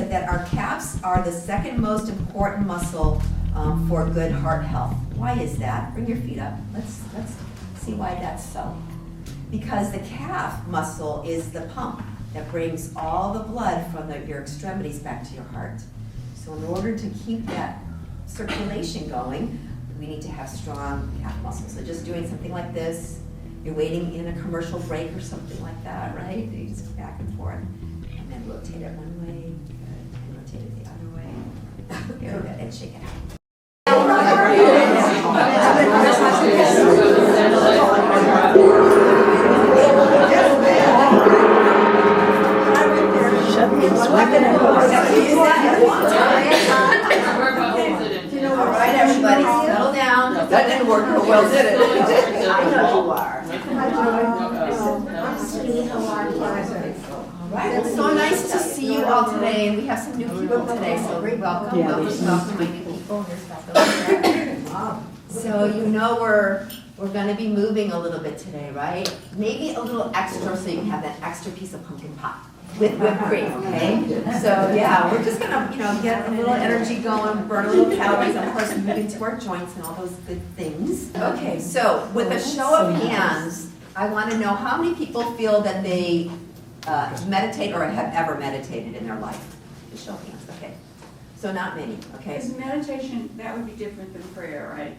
that our calves are the second most important muscle for good heart health. Why is that? Bring your feet up. Let's see why that's so. Because the calf muscle is the pump that brings all the blood from your extremities back to your heart. So in order to keep that circulation going, we need to have strong calf muscles. So just doing something like this, you're waiting in a commercial break or something like that, right? You just go back and forth, and then rotate it one way, good, and rotate it the other way. Very good, and shake it out. All right, everybody, settle down. That didn't work real well, did it? I know you are. All right, it's so nice to see you all today, and we have some new people today, so welcome, welcome, welcome, my new people. Here's Beth over there. So you know we're going to be moving a little bit today, right? Maybe a little extra so you can have that extra piece of pumpkin pie with whipped cream, okay? So yeah, we're just gonna, get a little energy going, burn a little calories, and of course moving to our joints and all those good things. Okay, so with a show of hands, I want to know how many people feel that they meditate or have ever meditated in their life. Just show of hands, okay? So not many, okay? Because meditation, that would be different than prayer, right?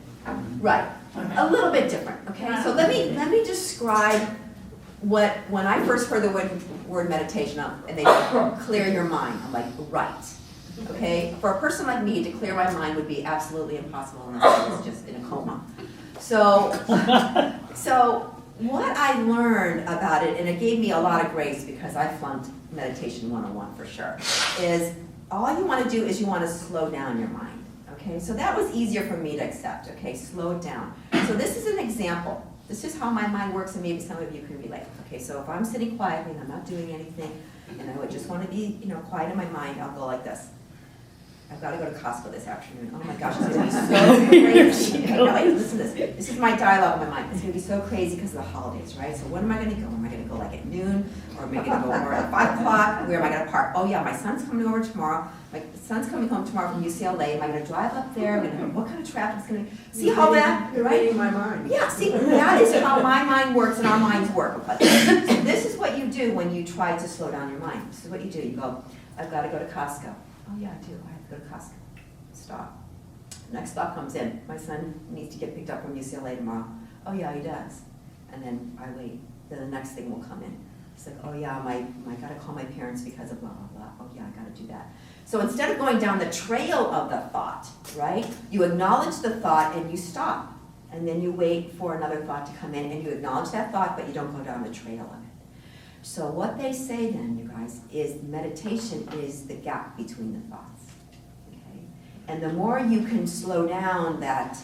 Right, a little bit different, okay? So let me describe when I first heard the word meditation, and they clear your mind, I'm like, right. Okay, for a person like me, to clear my mind would be absolutely impossible unless I was just in a coma. So what I learned about it, and it gave me a lot of grace because I flunked meditation 101 for sure, is all you want to do is you want to slow down your mind. Okay, so that was easier for me to accept. Okay, slow it down. So this is an example. This is how my mind works, and maybe some of you can relate. Okay, so if I'm sitting quietly and I'm not doing anything, and I would just want to be, quiet in my mind, I'll go like this. I've got to go to Costco this afternoon. Oh my gosh, it's going to be so crazy. Okay, listen to this. This is my dialogue in my mind. It's going to be so crazy because of the holidays, right? So when am I going to go? Am I going to go like at noon? Or am I going to go more at 5 o'clock? Where am I going to park? Oh yeah, my son's coming over tomorrow. My son's coming home tomorrow from UCLA. Am I going to drive up there? What kind of traffic is going to be? See how that, You're right? reading my mind. Yeah, see, that is how my mind works and our minds work. So this is what you do when you try to slow down your mind. This is what you do. You go, I've got to go to Costco. Oh yeah, I do. I have to go to Costco. Stop. Next thought comes in. My son needs to get picked up from UCLA tomorrow. Oh yeah, he does. And then I wait. Then the next thing will come in. It's like, oh yeah, I gotta call my parents because of blah, blah, blah. Oh yeah, I gotta do that. So instead of going down the trail of the thought, right, you acknowledge the thought and you stop. And then you wait for another thought to come in and you acknowledge that thought, but you don't go down the trail of it. So what they say then, you guys, is meditation is the gap between the thoughts. And the more you can slow down that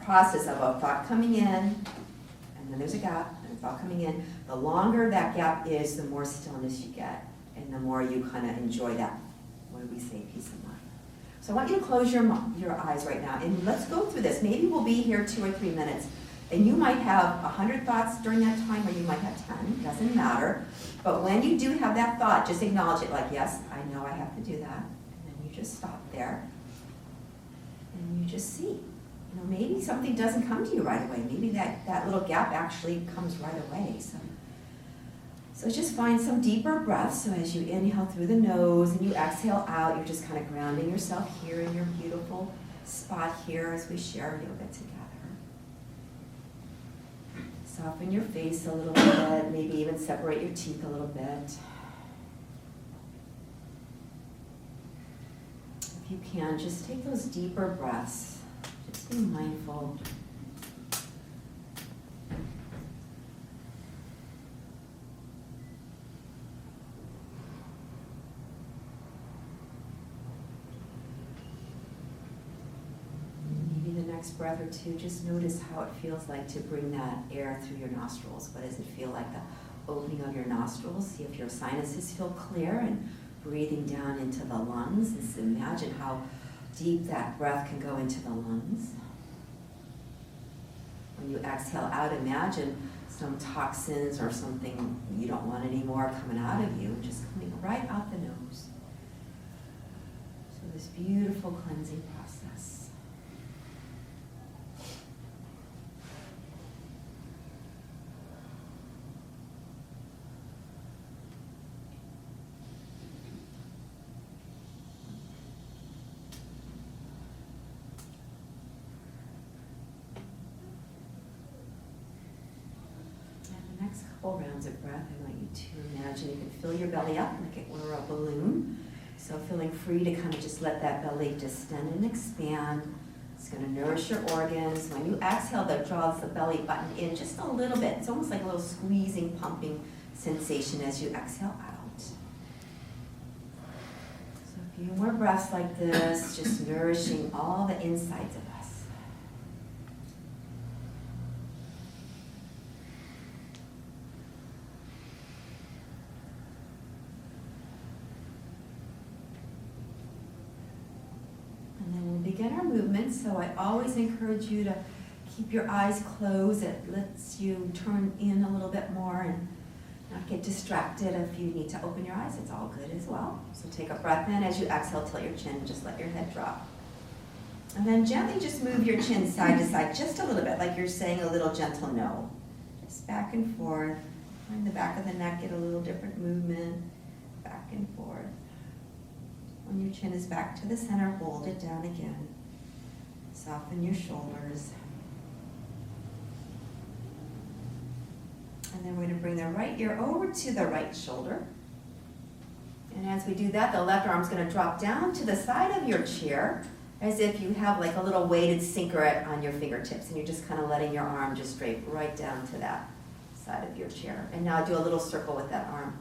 process of a thought coming in, and then there's a gap, and a thought coming in, the longer that gap is, the more stillness you get, and the more you kind of enjoy that, what do we say, peace of mind. So I want you to close your eyes right now, and let's go through this. Maybe we'll be here 2 or 3 minutes, and you might have 100 thoughts during that time, or you might have 10, doesn't matter. But when you do have that thought, just acknowledge it like, yes, I know I have to do that, and then you just stop there. And you just see, maybe something doesn't come to you right away. Maybe that little gap actually comes right away. So just find some deeper breaths. So as you inhale through the nose and you exhale out, you're just kind of grounding yourself here in your beautiful spot here as we share yoga together. Soften your face a little bit, maybe even separate your teeth a little bit. If you can, just take those deeper breaths. Just be mindful. Maybe the next breath or two, just notice how it feels like to bring that air through your nostrils. What does it feel like, the opening of your nostrils? See if your sinuses feel clear, and breathing down into the lungs. Just imagine how deep that breath can go into the lungs. When you exhale out, imagine some toxins or something you don't want anymore coming out of you, just coming right out the nose. for this beautiful cleansing process. Next couple rounds of breath, I want you to imagine you can fill your belly up like it were a balloon. So feeling free to kind of just let that belly distend and expand. It's going to nourish your organs. When you exhale, that draws the belly button in just a little bit. It's almost like a little squeezing, pumping sensation as you exhale out. So a few more breaths like this, just nourishing all the insides of us. Begin our movement, so I always encourage you to keep your eyes closed. It lets you turn in a little bit more and not get distracted. If you need to open your eyes, it's all good as well. So take a breath in. As you exhale, tilt your chin and just let your head drop. And then gently just move your chin side to side just a little bit, like you're saying a little gentle no. Just back and forth. Find the back of the neck, get a little different movement. Back and forth. When your chin is back to the center, hold it down again. Soften your shoulders. And then we're going to bring the right ear over to the right shoulder. And as we do that, the left arm's going to drop down to the side of your chair as if you have like a little weighted sinker on your fingertips. And you're just kind of letting your arm just drape right down to that side of your chair. And now do a little circle with that arm.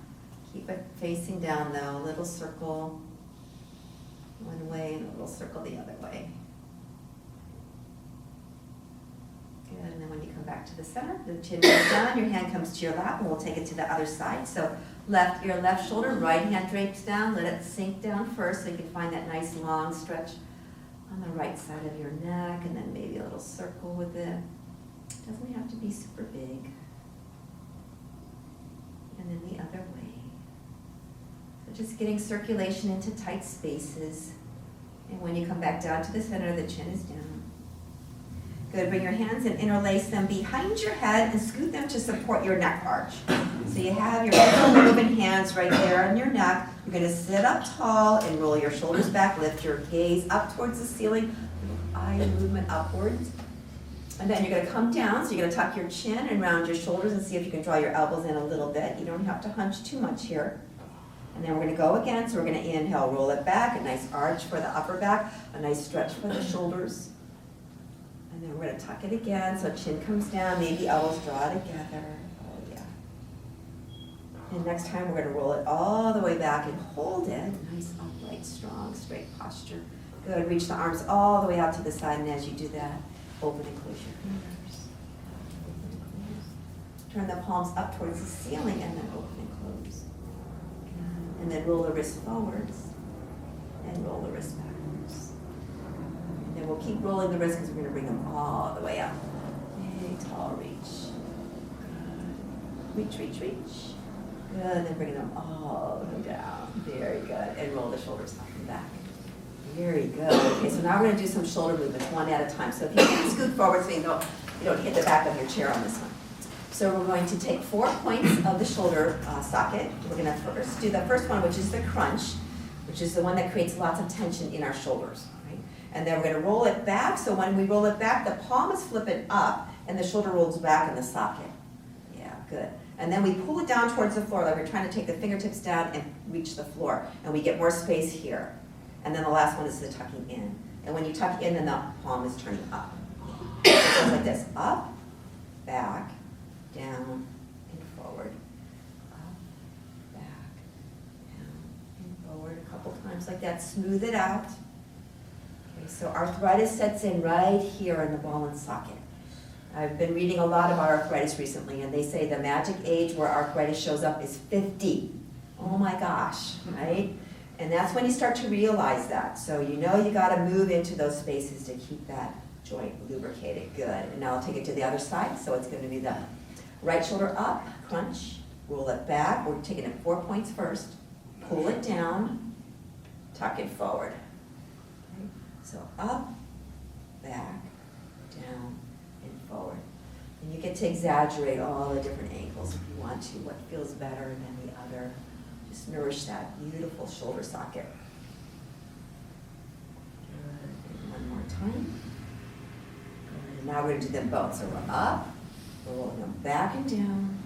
Keep it facing down though, a little circle one way and a little circle the other way. Good, and then when you come back to the center, the chin goes down, your hand comes to your lap, and we'll take it to the other side. So left ear, left shoulder, right hand drapes down, let it sink down first so you can find that nice long stretch on the right side of your neck, and then maybe a little circle with it. Doesn't have to be super big. And then the other way. Just getting circulation into tight spaces. And when you come back down to the center, the chin is down. Good, bring your hands and interlace them behind your head and scoot them to support your neck arch. So you have your middle moving hands right there on your neck. You're going to sit up tall and roll your shoulders back, lift your gaze up towards the ceiling, eye movement upwards. And then you're going to come down, so you're going to tuck your chin and round your shoulders and see if you can draw your elbows in a little bit. You don't have to hunch too much here. And then we're going to go again, so we're going to inhale, roll it back, a nice arch for the upper back, a nice stretch for the shoulders. And then we're going to tuck it again, so chin comes down, maybe elbows draw together. Oh yeah. And next time we're going to roll it all the way back and hold it. Nice, upright, strong, straight posture. Good, reach the arms all the way out to the side, and as you do that, open and close your fingers. Open and close. Turn the palms up towards the ceiling, and then open and close. And then roll the wrist forwards and roll the wrist backwards. And then we'll keep rolling the wrist because we're going to bring them all the way up. Big, tall reach. Good. Reach, reach, reach. Good. Then bring them all the way down. Very good. And roll the shoulders up and back. Very good. Okay, so now we're going to do some shoulder movements one at a time. So if you can scoot forward so you don't hit the back of your chair on this one. So we're going to take 4 points of the shoulder socket. We're going to first do the first one, which is the crunch, which is the one that creates lots of tension in our shoulders. Right? And then we're going to roll it back. So when we roll it back, the palm is flipping up, and the shoulder rolls back in the socket. Yeah, good. And then we pull it down towards the floor, like we're trying to take the fingertips down and reach the floor. And we get more space here. And then the last one is the tucking in. And when you tuck in, then the palm is turning up. So it goes like this, up, back, down, and forward. Up, back, down, and forward a couple times like that. Smooth it out. Okay, so arthritis sets in right here in the ball and socket. I've been reading a lot about arthritis recently, and they say the magic age where arthritis shows up is 50. Oh my gosh, right? And that's when you start to realize that. So you know you got to move into those spaces to keep that joint lubricated. Good. And now I'll take it to the other side. So it's going to be the right shoulder up, crunch, roll it back. We're taking it 4 points first. Pull it down, tuck it forward. So up, back, down, and forward. And you get to exaggerate all the different angles if you want to, what feels better than the other. Just nourish that beautiful shoulder socket. Good. And one more time. Good. And now we're going to do them both. So we're up, we're rolling them back and down,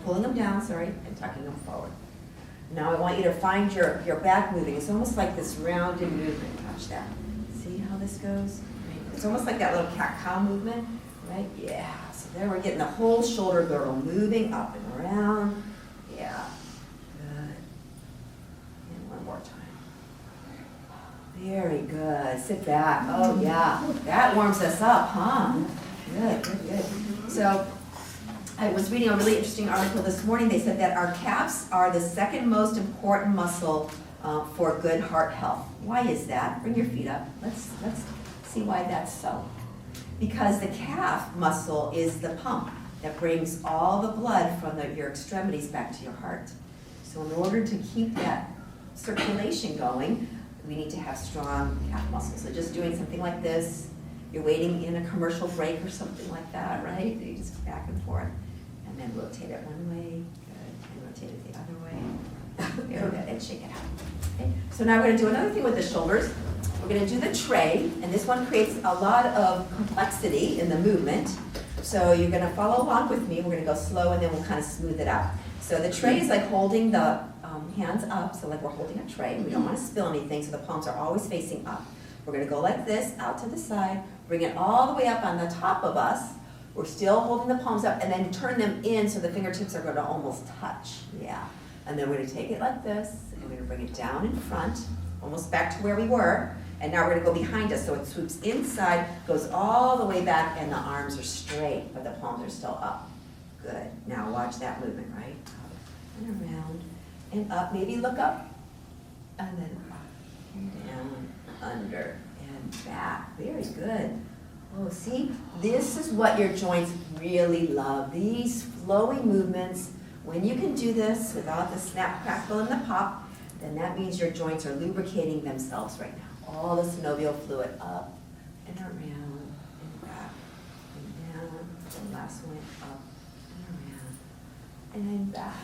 pulling them down, and tucking them forward. Now I want you to find your back moving. It's almost like this rounded movement. Watch that. See how this goes? It's almost like that little cat-cow movement, right? Yeah. So there we're getting the whole shoulder girdle moving up and around. Yeah. Good. And one more time. Very good. Sit back. Oh, yeah. That warms us up, huh? Good, good, good. So I was reading a really interesting article this morning. They said that our calves are the second most important muscle for good heart health. Why is that? Bring your feet up. Let's see why that's so. Because the calf muscle is the pump that brings all the blood from your extremities back to your heart. So in order to keep that circulation going, we need to have strong calf muscles. So just doing something like this, you're waiting in a commercial break or something like that, right? You just go back and forth. And then rotate it one way, good, and rotate it the other way. Very good, and shake it out. Okay. So now we're going to do another thing with the shoulders. We're going to do the tray, and this one creates a lot of complexity in the movement. So you're going to follow along with me. We're going to go slow, and then we'll kind of smooth it out. So the tray is like holding the hands up, so like we're holding a tray. We don't want to spill anything, so the palms are always facing up. We're going to go like this, out to the side, bring it all the way up on the top of us. We're still holding the palms up, and then turn them in so the fingertips are going to almost touch. Yeah. And then we're going to take it like this, and we're going to bring it down in front, almost back to where we were. And now we're going to go behind us, so it swoops inside, goes all the way back, and the arms are straight, but the palms are still up. Good. Now watch that movement, right? Up and around, and up. Maybe look up, and then up and down, under, and back. Very good. Oh, see, this is what your joints really love. These flowy movements. When you can do this without the snap, crackle, and the pop, then that means your joints are lubricating themselves right now. All the synovial fluid up and around and back and down. And last one, up and around and back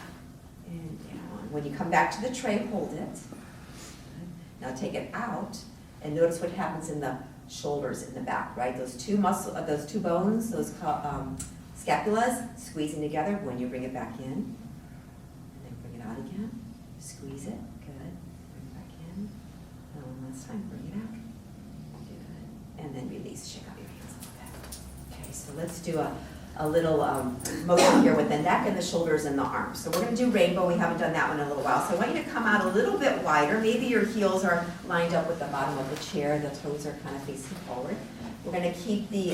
and down. When you come back to the tray, hold it. Now take it out and notice what happens in the shoulders in the back, right? Those two bones, those scapulas squeezing together. When you bring it back in, and then bring it out again, squeeze it, good. Bring it back in, and one last time, bring it out, good. And then release, shake out your hands a little bit. Okay, so let's do a little motion here with the neck and the shoulders and the arms. So we're going to do rainbow. We haven't done that one in a little while. So I want you to come out a little bit wider. Maybe your heels are lined up with the bottom of the chair. The toes are kind of facing forward. We're going to keep the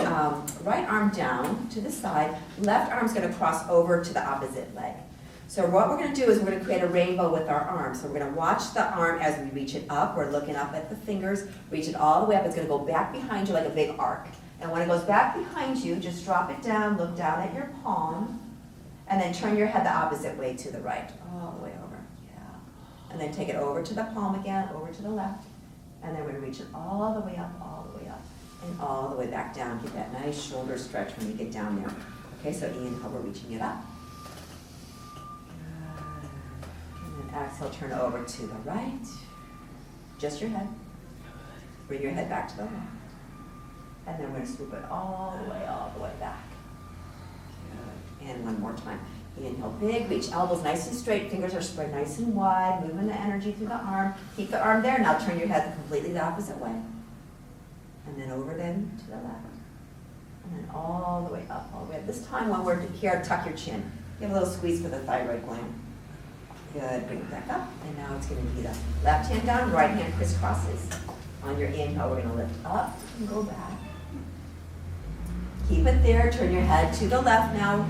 right arm down to the side. Left arm's going to cross over to the opposite leg. So what we're going to do is we're going to create a rainbow with our arms. So we're going to watch the arm as we reach it up. We're looking up at the fingers. Reach it all the way up. It's going to go back behind you like a big arc. And when it goes back behind you, just drop it down, look down at your palm, and then turn your head the opposite way to the right, all the way over, yeah. And then take it over to the palm again, over to the left, and then we're going to reach it all the way up, and all the way back down. Get that nice shoulder stretch when you get down there. Okay, so inhale, we're reaching it up. Good. And then exhale, turn over to the right. Just your head. Bring your head back to the left. And then we're going to swoop it all the way back. Good. And one more time. Inhale, big reach, elbows nice and straight, fingers are spread nice and wide, moving the energy through the arm. Keep the arm there. Now turn your head completely the opposite way. And then over then to the left. And then all the way up, all the way up. This time when we're here, tuck your chin. Give a little squeeze for the thyroid gland. Good. Bring it back up. And now it's going to be the left hand down, right hand crisscrosses. On your inhale, we're going to lift up and go back. Keep it there. Turn your head to the left now.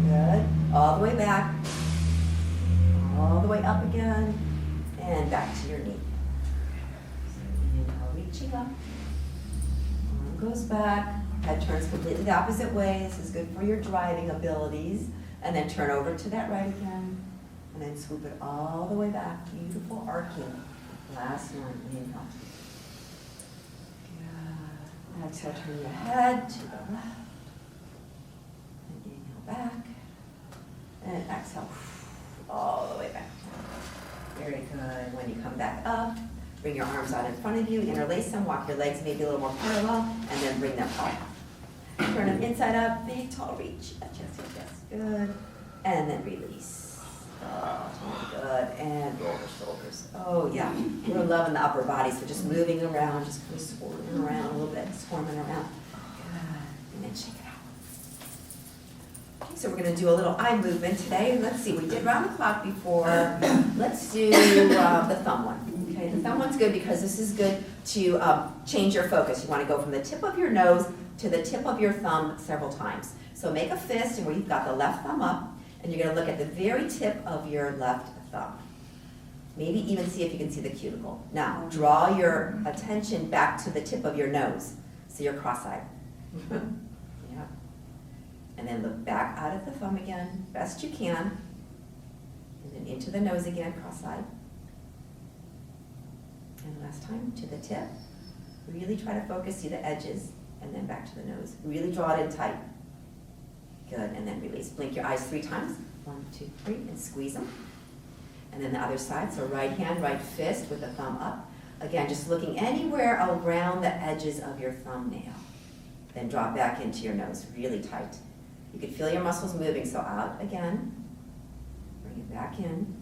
Good. All the way back. All the way up again. And back to your knee. So inhale, reaching up. Arm goes back. Head turns completely the opposite way. This is good for your driving abilities. And then turn over to that right again. And then swoop it all the way back. Beautiful arcing. Last one. Inhale. Exhale, turn your head to the left. And inhale back. And exhale all the way back down. Very good. When you come back up, bring your arms out in front of you, interlace them, walk your legs maybe a little more parallel, and then bring them up. Turn them inside up, big tall reach. Yes. Good. And then release. Oh, good. And roll the shoulders. Oh, yeah. We're loving the upper body, so just moving around, just kind of squirming around a little bit, squirming around. Good. And then shake it out. Okay, so we're going to do a little eye movement today. Let's see, we did round the clock before. Let's do the thumb one. Okay, the thumb one's good because this is good to change your focus. You want to go from the tip of your nose to the tip of your thumb several times. So make a fist and where you've got the left thumb up, and you're going to look at the very tip of your left thumb. Maybe even see if you can see the cuticle. Now, draw your attention back to the tip of your nose, so you're cross-eyed. Yeah. And then look back out at the thumb again, best you can, and then into the nose again, cross-eyed. And last time, to the tip. Really try to focus, see the edges, and then back to the nose. Really draw it in tight. Good, and then release. Blink your eyes 3 times. 1, 2, 3, and squeeze them. And then the other side, so right hand, right fist with the thumb up. Again, just looking anywhere around the edges of your thumbnail. Then drop back into your nose, really tight. You can feel your muscles moving, so out again. Bring it back in.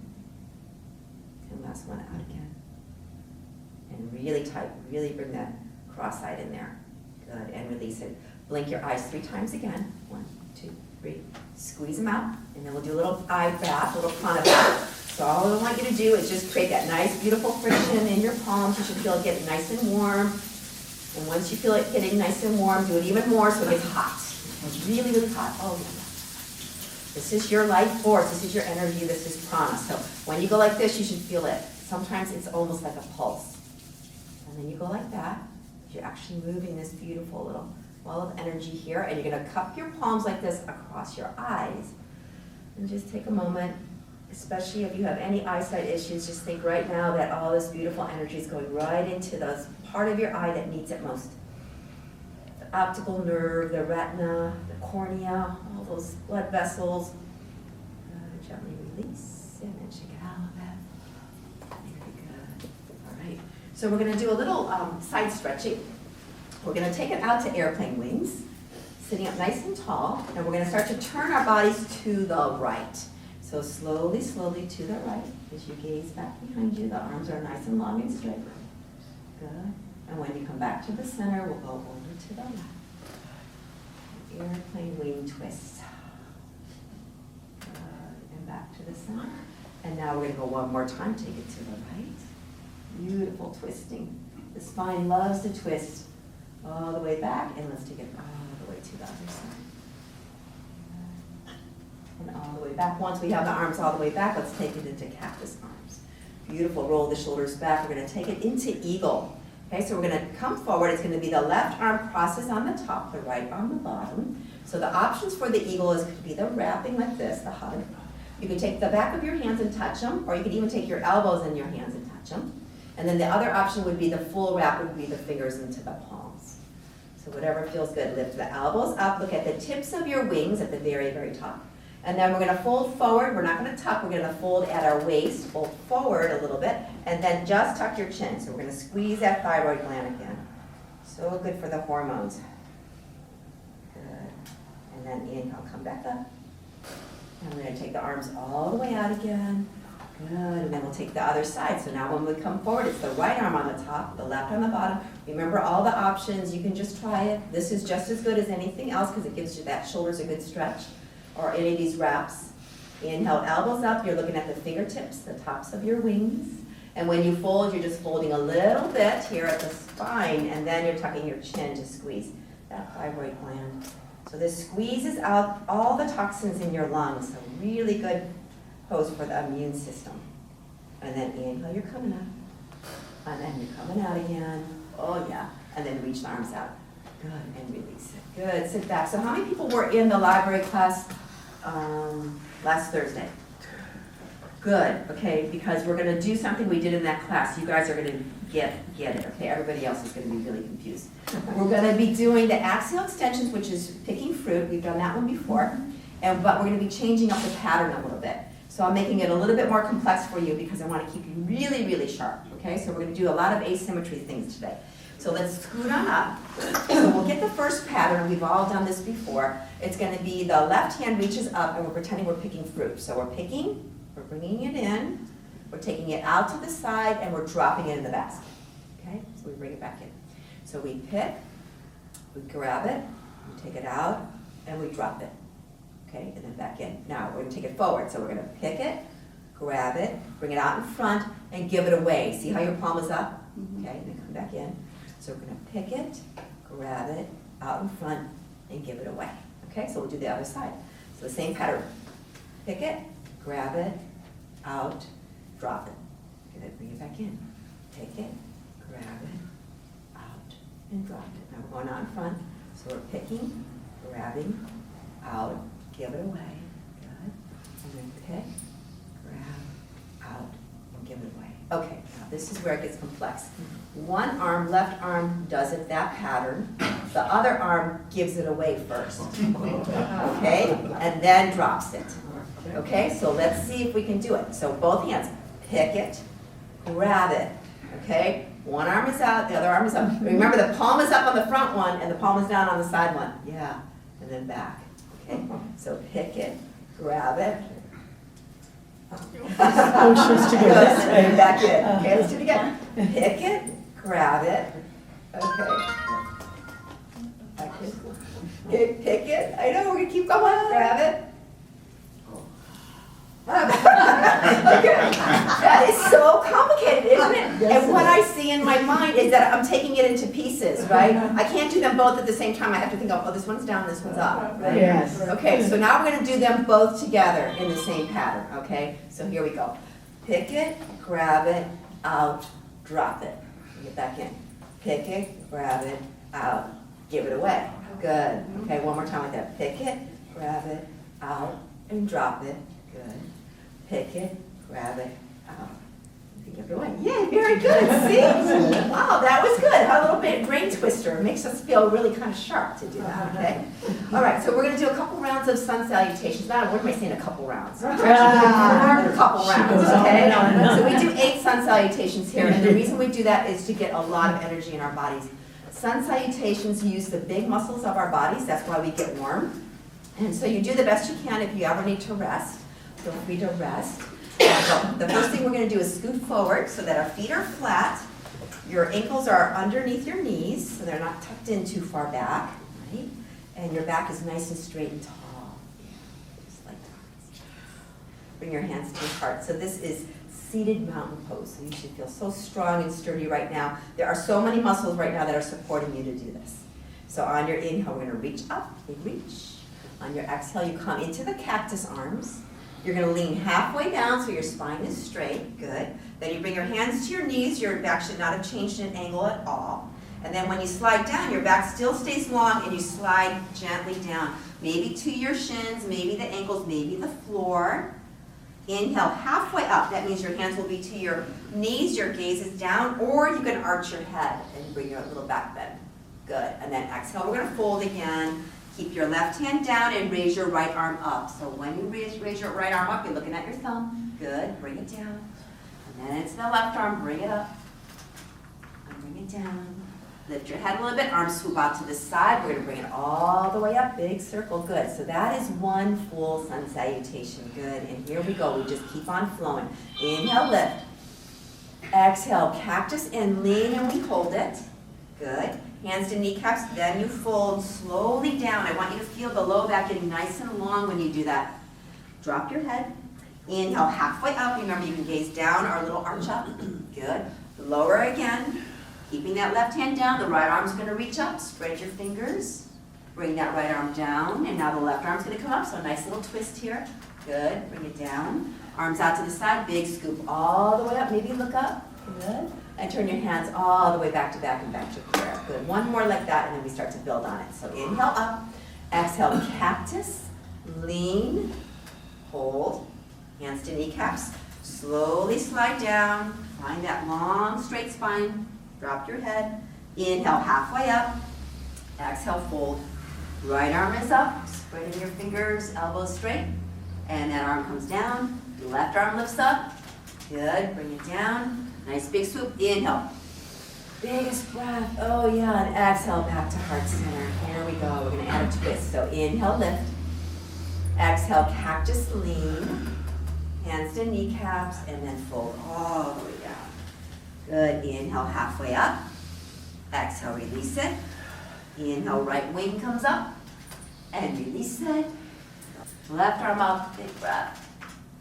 And last one, out again. And really tight, really bring that cross-eyed in there. Good, and release it. Blink your eyes 3 times again. 1, 2, 3. Squeeze them out, and then we'll do a little eye bath, a little prana bath. So all I want you to do is just create that nice, beautiful friction in your palms. You should feel it getting nice and warm. And once you feel it getting nice and warm, do it even more so it gets hot. It's really, really hot. Oh, yeah. This is your life force. This is your energy. This is prana. So when you go like this, you should feel it. Sometimes it's almost like a pulse. And then you go like that. You're actually moving this beautiful little ball of energy here. And you're going to cup your palms like this across your eyes. And just take a moment, especially if you have any eyesight issues, just think right now that all this beautiful energy is going right into those part of your eye that needs it most. The optical nerve, the retina, the cornea, all those blood vessels. Gently release and then shake it out a little bit. Very good. All right. So we're going to do a little side stretching. We're going to take it out to airplane wings, sitting up nice and tall, and we're going to start to turn our bodies to the right. So slowly, slowly to the right, as you gaze back behind you, the arms are nice and long and straight. Good. And when you come back to the center, we'll go over to the left. Airplane wing twist. Good. And back to the center. And now we're going to go one more time, take it to the right. Beautiful twisting. The spine loves to twist all the way back, and let's take it all the way to the other side. And all the way back. Once we have the arms all the way back, let's take it into cactus arms. Beautiful. Roll the shoulders back. We're going to take it into eagle. Okay, so we're going to come forward. It's going to be the left arm crosses on the top, the right on the bottom. So the options for the eagle is could be the wrapping like this, the hug. You can take the back of your hands and touch them, or you can even take your elbows in your hands and touch them. And then the other option would be the full wrap, would be the fingers into the palms. So whatever feels good. Lift the elbows up. Look at the tips of your wings at the very, very top. And then we're going to fold forward. We're not going to tuck. We're going to fold at our waist, fold forward a little bit, and then just tuck your chin. So we're going to squeeze that thyroid gland again. So good for the hormones. Good. And then inhale, come back up. And we're going to take the arms all the way out again. Good. And then we'll take the other side. So now when we come forward, it's the right arm on the top, the left on the bottom. Remember all the options. You can just try it. This is just as good as anything else because it gives you that shoulders a good stretch. Or any of these wraps. Inhale, elbows up. You're looking at the fingertips, the tops of your wings. And when you fold, you're just folding a little bit here at the spine, and then you're tucking your chin to squeeze that thyroid gland. So this squeezes out all the toxins in your lungs. So really good pose for the immune system. And then inhale, you're coming up. And then you're coming out again. Oh yeah. And then reach the arms out. Good, and release it. Good, sit back. So how many people were in the library class last Thursday? Good, okay, because we're gonna do something we did in that class. You guys are gonna get it, okay? Everybody else is gonna be really confused. We're gonna be doing the axial extensions, which is picking fruit. We've done that one before. But we're gonna be changing up the pattern a little bit. So I'm making it a little bit more complex for you because I wanna keep you really, really sharp, okay? So we're gonna do a lot of asymmetry things today. So let's scoot on up. So we'll get the first pattern. We've all done this before. It's gonna be the left hand reaches up and we're pretending we're picking fruit. So we're picking, we're bringing it in, we're taking it out to the side, and we're dropping it in the basket, okay? So we bring it back in. So we pick, we grab it, we take it out, and we drop it, okay? And then back in. Now, we're gonna take it forward. So we're gonna pick it, grab it, bring it out in front, and give it away. See how your palm is up? Okay, and then come back in. So we're gonna pick it, grab it, out in front, and give it away. Okay, so we'll do the other side. So the same pattern. Pick it, grab it, out, drop it. Okay, then bring it back in. Pick it, grab it, out, and drop it. Now we're going out in front. So we're picking, grabbing, out, give it away. Good. And then pick, grab, out, and give it away. Okay, now this is where it gets complex. One arm, left arm, does it that pattern. The other arm gives it away first. Okay? And then drops it. Okay, so let's see if we can do it. So both hands, pick it, grab it. Okay? One arm is out, the other arm is up. Remember, the palm is up on the front one and the palm is down on the side one. Yeah, and then back. Okay? So pick it, grab it. Motions together. And back in. Okay, let's do it again. Pick it, grab it. Okay. Back in. Okay, pick it. I know, we're gonna keep going. Grab it. That is so complicated, isn't it? Yes, And what it I see in my mind is that I'm taking it into pieces, right? I can't do them both at the same time. I have to think, oh, this one's down, this one's up, right? Yes. Okay, so now we're gonna do them both together in the same pattern, okay? So here we go. Pick it, grab it, out, drop it. Get back in. Pick it, grab it, out, give it away. Good. Okay, one more time like that. Pick it, grab it, out, and drop it. Good. Pick it, grab it, out, and give it away. Yay, very good. See? Wow, that was good. A little bit brain twister. It makes us feel really kind of sharp to do that, okay? All right, so we're going to do a couple rounds of sun salutations. Now, what am I saying, a couple rounds? We're actually doing a couple rounds, okay? So we do 8 sun salutations here, and the reason we do that is to get a lot of energy in our bodies. Sun salutations use the big muscles of our bodies. That's why we get warm. And so you do the best you can. If you ever need to rest, feel free to rest. The first thing we're going to do is scoot forward so that our feet are flat. Your ankles are underneath your knees, so they're not tucked in too far back, right? And your back is nice and straight and tall. Yeah, just like that. Bring your hands to your heart. So this is seated mountain pose. So you should feel so strong and sturdy right now. There are so many muscles right now that are supporting you to do this. So on your inhale, we're going to reach up, big reach. On your exhale, you come into the cactus arms. You're going to lean halfway down so your spine is straight. Good. Then you bring your hands to your knees. Your back should not have changed in angle at all. And then when you slide down, your back still stays long and you slide gently down. Maybe to your shins, maybe the ankles, maybe the floor. Inhale halfway up. That means your hands will be to your knees, your gaze is down, or you can arch your head and bring your little back bend. Good. And then exhale, we're going to fold again. Keep your left hand down and raise your right arm up. So when you raise your right arm up, you're looking at your thumb. Good. Bring it down. And then it's the left arm. Bring it up. And bring it down. Lift your head a little bit. Arms swoop out to the side. We're going to bring it all the way up. Big circle. Good. So that is one full sun salutation. Good. And here we go. We just keep on flowing. Inhale, lift. Exhale, cactus and lean, and we hold it. Good. Hands to kneecaps, then you fold slowly down. I want you to feel the low back getting nice and long when you do that. Drop your head. Inhale halfway up. Remember, you can gaze down or a little arch up. Good. Lower again. Keeping that left hand down. The right arm's going to reach up. Spread your fingers. Bring that right arm down. And now the left arm's going to come up. So a nice little twist here. Good. Bring it down. Arms out to the side. Big scoop all the way up. Maybe look up. Good. And turn your hands all the way back to back and back to prayer. Good. One more like that, and then we start to build on it. So inhale up. Exhale, cactus. Lean. Hold. Hands to kneecaps. Slowly slide down, find that long straight spine, drop your head, inhale halfway up, exhale fold. Right arm is up, spreading your fingers, elbows straight, and that arm comes down, left arm lifts up, good, bring it down, nice big swoop, inhale. Biggest breath, oh yeah, and exhale back to heart center. Here we go, we're gonna add a twist. So inhale, lift. Exhale, cactus lean. Hands to kneecaps, and then fold all the way down. Good, inhale halfway up. Exhale, release it. Inhale, right wing comes up, and release it. Left arm up, big breath.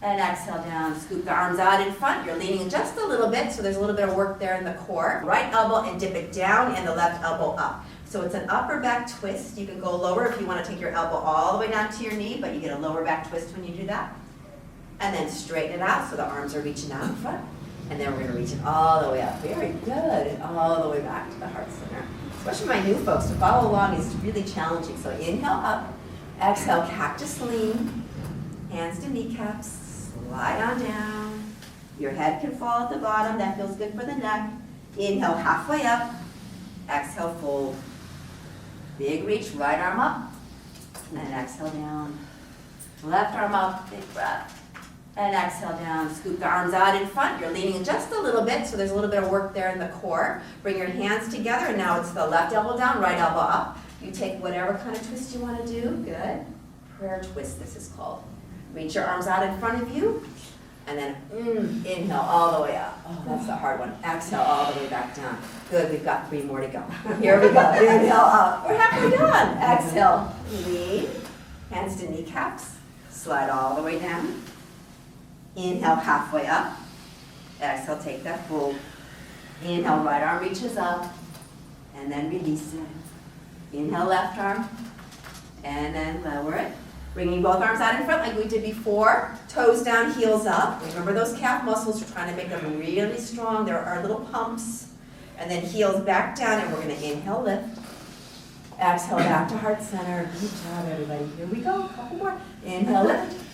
And exhale down, scoop the arms out in front. You're leaning just a little bit, so there's a little bit of work there in the core. Right elbow and dip it down and the left elbow up. So it's an upper back twist. You can go lower if you want to take your elbow all the way down to your knee, but you get a lower back twist when you do that. And then straighten it out so the arms are reaching out in front. And then we're going to reach it all the way up. Very good. And all the way back to the heart center. Especially my new folks, to follow along is really challenging. So inhale up, exhale, cactus lean, hands to kneecaps. Slide on down. Your head can fall at the bottom. That feels good for the neck. Inhale halfway up. Exhale, fold. Big reach, right arm up. And then exhale down. Left arm up, big breath. And exhale down. Scoop the arms out in front. You're leaning just a little bit, so there's a little bit of work there in the core. Bring your hands together, and now it's the left elbow down, right elbow up. You take whatever kind of twist you want to do. Good. Prayer twist, this is called. Reach your arms out in front of you, and then inhale all the way up. Oh, that's the hard one. Exhale all the way back down. Good, we've got 3 more to go. Here we go. Inhale up. We're halfway done. Exhale, lean, hands to kneecaps. Slide all the way down. Inhale halfway up. Exhale, take that fold. Inhale, right arm reaches up, and then release it. Inhale, left arm, and then lower it. Bringing both arms out in front like we did before. Toes down, heels up. Remember those calf muscles, we're trying to make them really strong. There are little pumps. And then heels back down, and we're going to inhale, lift. Exhale, back to heart center. Good job, everybody. Here we go. A couple more. Inhale, lift.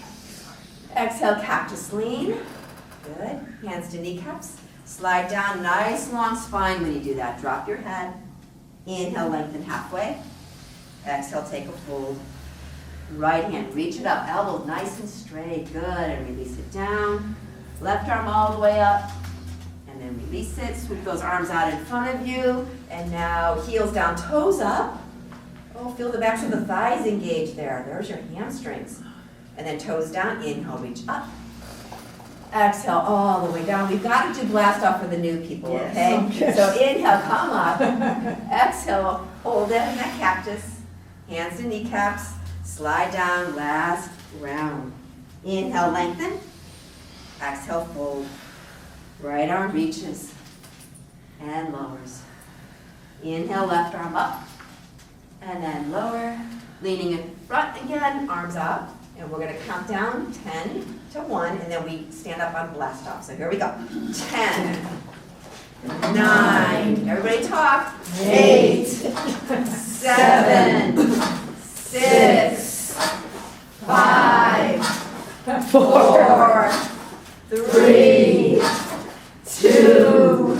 Exhale, cactus lean. Good. Hands to kneecaps. Slide down, nice long spine when you do that. Drop your head. Inhale, lengthen halfway. Exhale, take a fold. Right hand, reach it up, elbow nice and straight, good, and release it down. Left arm all the way up, and then release it. Swoop those arms out in front of you, and now heels down, toes up. Oh, feel the backs of the thighs engage there. There's your hamstrings. And then toes down, inhale, reach up. Exhale all the way down. We've got to do blast off for the new people, okay? Yes. So inhale, come up. Exhale, hold it in that cactus. Hands to kneecaps. Slide down, last round. Inhale, lengthen. Exhale, fold. Right arm reaches and lowers. Inhale, left arm up. And then lower. Leaning in front again, arms up. And we're going to count down 10 to 1, and then we stand up on blast off. So here we go. 10, 9, everybody talk. 8, 7, 6, 5, 4, 3, 2,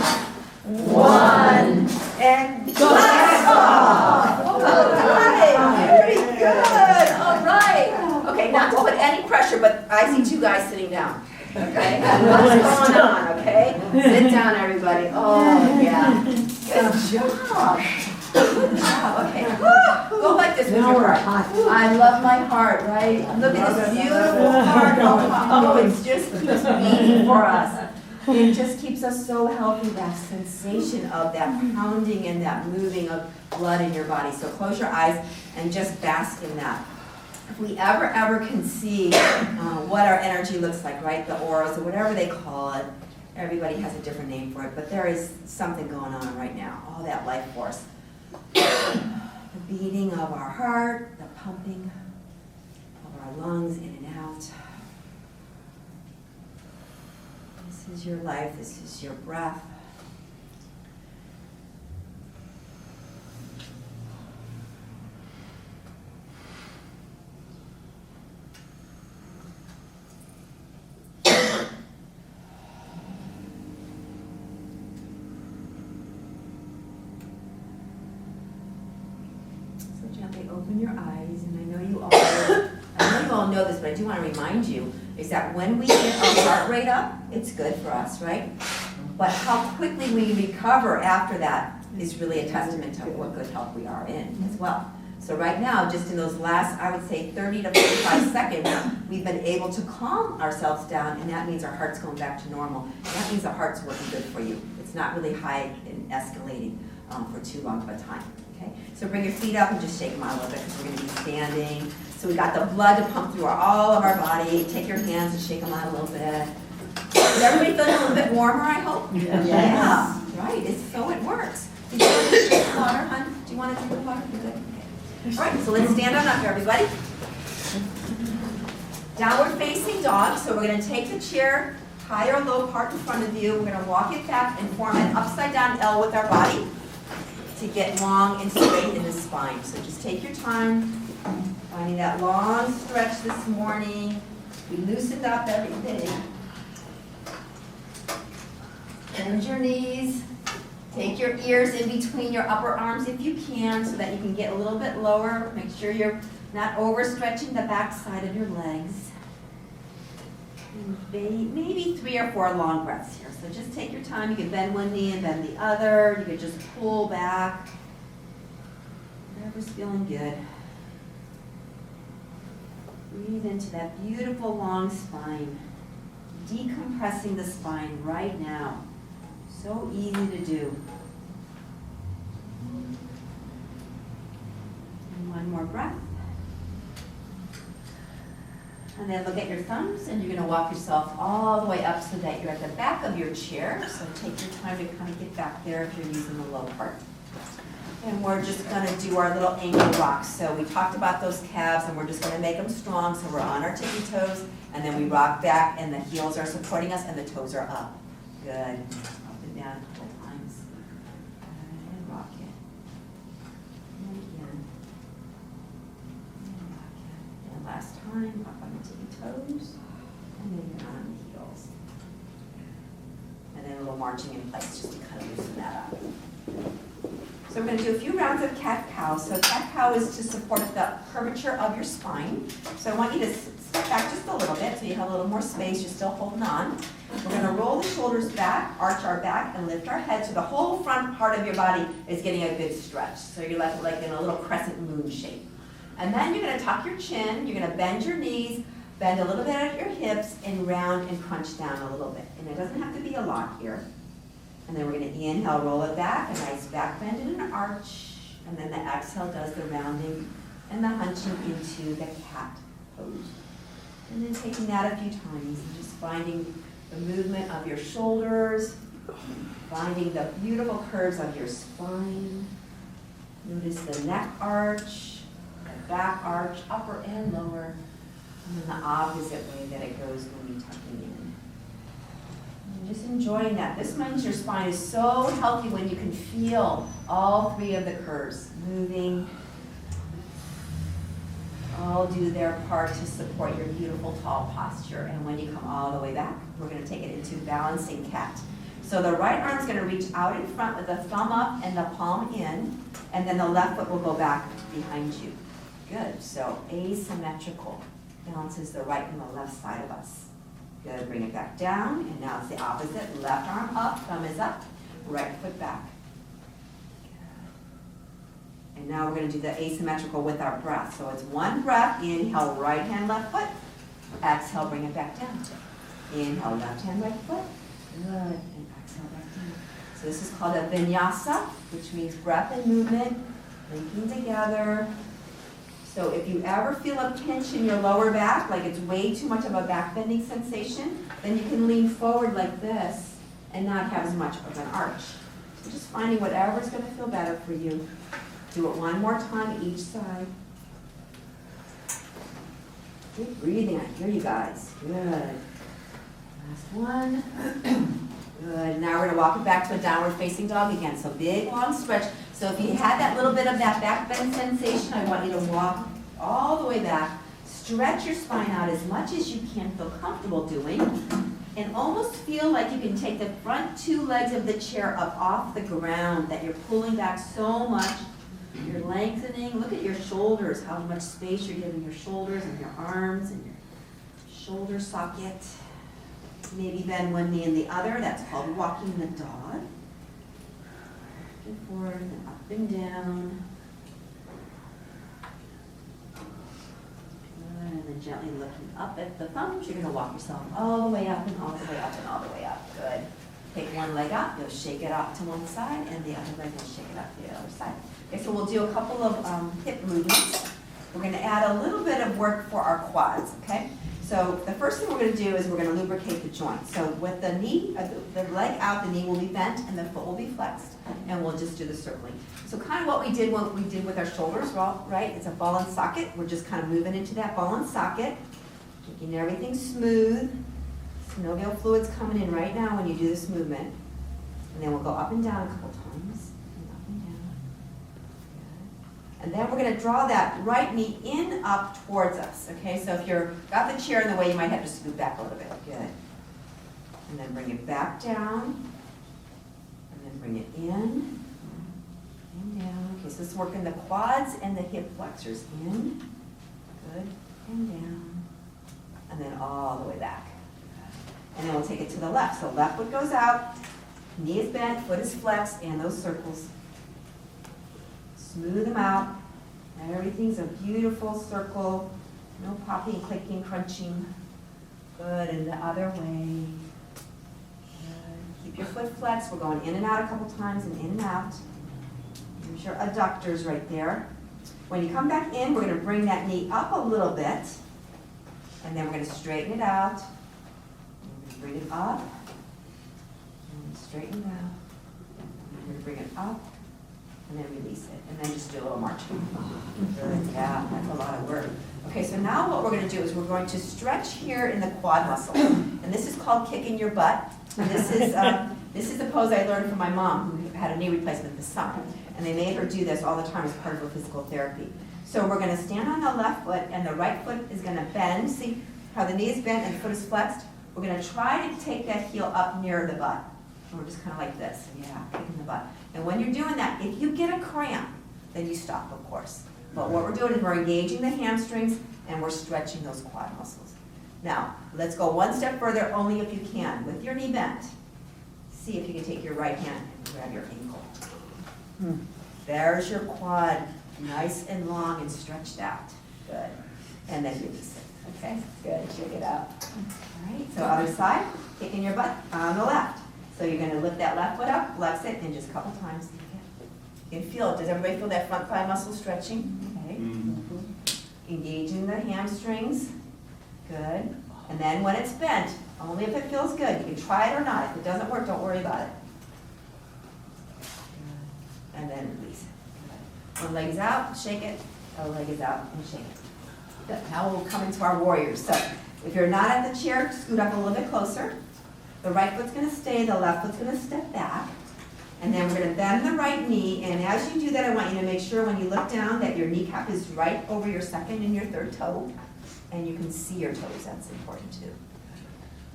1, and blast off. All right, very good. All right. Okay, not to put any pressure, but I see 2 guys sitting down. Okay, what's going on? Okay, sit down, everybody. Oh yeah, good job. Good job. Okay, go like this with your heart. I love my heart, right? Look at this beautiful heart. Oh, it's just keeps beating for us. It just keeps us so healthy. That sensation of that pounding and that moving of blood in your body. So close your eyes and just bask in that. If we ever can see what our energy looks like, right? The auras or whatever they call it. Everybody has a different name for it, but there is something going on right now. All that life force. The beating of our heart, the pumping of our lungs in and out. This is your life, this is your breath. open your eyes, and I know you all know this, but I do want to remind you, is that when we get our heart rate up, it's good for us, right? But how quickly we recover after that is really a testament to what good health we are in as well. So right now, just in those last, I would say 30 to 45 seconds, we've been able to calm ourselves down, and that means our heart's going back to normal. That means our heart's working good for you. It's not really high and escalating for too long of a time. Okay, so bring your feet up and just shake them out a little bit because we're going to be standing. So we got the blood to pump through all of our body. Take your hands and shake them out a little bit. Is everybody feeling a little bit warmer, I hope? Yes. Yeah, right, so it works. Did you want to drink water, hon? Do you want to drink water? You're good. Okay. All right, so let's stand on up, everybody. Downward facing dog. So we're going to take the chair, high or low part in front of you. We're going to walk it back and form an upside down L with our body to get long and straight in the spine. So just take your time, finding that long stretch this morning. We loosened up everything. Bend your knees. Take your ears in between your upper arms if you can so that you can get a little bit lower. Make sure you're not overstretching the back side of your legs. And maybe 3 or 4 long breaths here. So just take your time. You can bend one knee and bend the other. You can just pull back. Whatever's feeling good. Breathe into that beautiful long spine. Decompressing the spine right now. So easy to do. And one more breath. And then look at your thumbs, and you're going to walk yourself all the way up so that you're at the back of your chair. So take your time to kind of get back there if you're using the low part. And we're just going to do our little ankle rocks. So we talked about those calves, and we're just going to make them strong. So we're on our tippy toes, and then we rock back, and the heels are supporting us, and the toes are up. Good. Up and down a couple times. And rock it. And again. And rock it. And last time, up on the tippy toes, and then you're on the heels. And then a little marching in place just to kind of loosen that up. So we're going to do a few rounds of cat-cow. So cat-cow is to support the curvature of your spine. So I want you to step back just a little bit so you have a little more space. You're still holding on. We're going to roll the shoulders back, arch our back, and lift our head so the whole front part of your body is getting a good stretch. So you're like in a little crescent moon shape. And then you're going to tuck your chin. You're going to bend your knees, bend a little bit at your hips, and round and crunch down a little bit. And it doesn't have to be a lot here. And then we're going to inhale, roll it back, a nice back bend and an arch. And then the exhale does the rounding and the hunching into the cat pose. And then taking that a few times and just finding the movement of your shoulders, finding the beautiful curves of your spine. Notice the neck arch, the back arch, upper and lower, and then the opposite way that it goes when you're tucking in. Just enjoying that. This means your spine is so healthy when you can feel all 3 of the curves moving. All do their part to support your beautiful tall posture. And when you come all the way back, we're going to take it into balancing cat. So the right arm is going to reach out in front with the thumb up and the palm in, and then the left foot will go back behind you. Good. So asymmetrical balances the right and the left side of us. Good, bring it back down, and now it's the opposite. Left arm up, thumb is up, right foot back. Good. And now we're going to do the asymmetrical with our breath. So it's one breath, inhale, right hand, left foot. Exhale, bring it back down. Inhale, left hand, right foot. Good, and exhale back down. So this is called a vinyasa, which means breath and movement, linking together. So if you ever feel a pinch in your lower back, like it's way too much of a back bending sensation, then you can lean forward like this and not have as much of an arch. So just finding whatever's going to feel better for you. Do it one more time each side. Keep breathing. I hear you guys. Good. Last one. Good. Now we're going to walk it back to a downward facing dog again. So big, long stretch. So if you had that little bit of that back bend sensation, I want you to walk all the way back. Stretch your spine out as much as you can, feel comfortable doing, and almost feel like you can take the front 2 legs of the chair up off the ground, that you're pulling back so much You're lengthening. Look at your shoulders, how much space you're giving your shoulders and your arms and your shoulder socket. Maybe bend one knee and the other. That's called walking the dog. Back and forth and up and down. Good. And then gently looking up at the thumbs. You're going to walk yourself all the way up and all the way up and all the way up. Good. Take one leg up, you'll shake it up to one side, and the other leg will shake it up to the other side. Okay, so we'll do a couple of hip movements. We're going to add a little bit of work for our quads, okay? So the first thing we're going to do is we're going to lubricate the joint. So with the knee, the leg out, the knee will be bent and the foot will be flexed, and we'll just do the circling. So kind of what we did with our shoulders, well, right? It's a ball and socket. We're just kind of moving into that ball and socket, making everything smooth. Synovial fluid's coming in right now when you do this movement. And then we'll go up and down a couple times. And up and down. Good. And then we're going to draw that right knee in up towards us. Okay, so if you've got the chair in the way, you might have to scoot back a little bit. Good. And then bring it back down. And then bring it in. And down. Okay, so this is working the quads and the hip flexors. In. Good. And down. And then all the way back. And then we'll take it to the left. So left foot goes out, knee is bent, foot is flexed, and those circles. Smooth them out. And everything's a beautiful circle. No popping, clicking, crunching. Good, and the other way. Good. Keep your foot flexed. We're going in and out a couple times and in and out. There's your adductors right there. When you come back in, we're going to bring that knee up a little bit. And then we're going to straighten it out. Bring it up, and straighten it out. And then bring it up, and then release it. And then just do a little marching. Good, yeah, that's a lot of work. Okay, so now what we're going to do is we're going to stretch here in the quad muscle. And this is called kicking your butt. And this is the pose I learned from my mom, who had a knee replacement this summer. And they made her do this all the time as part of her physical therapy. So we're going to stand on the left foot, and the right foot is going to bend. See how the knee is bent and the foot is flexed? We're going to try to take that heel up near the butt. And we're just kind of like this. Yeah, kicking the butt. And when you're doing that, if you get a cramp, then you stop, of course. But what we're doing is we're engaging the hamstrings and we're stretching those quad muscles. Now, let's go one step further, only if you can. With your knee bent, see if you can take your right hand and grab your ankle. There's your quad, nice and long and stretched out. Good. And then release it. Okay, good. Shake it out. All right, so other side, kicking your butt on the left. So you're going to lift that left foot up, flex it, and just a couple times. You can feel it. Does everybody feel that front thigh muscle stretching? Okay. Engaging the hamstrings. Good. And then when it's bent, only if it feels good. You can try it or not. If it doesn't work, don't worry about it. Good. And then release it. Good. One leg is out, shake it. Other leg is out and shake it. Good. Now we'll come into our warriors. So if you're not at the chair, scoot up a little bit closer. The right foot's going to stay, the left foot's going to step back. And then we're going to bend the right knee, and as you do that, I want you to make sure when you look down that your kneecap is right over your second and your third toe, and you can see your toes. That's important too.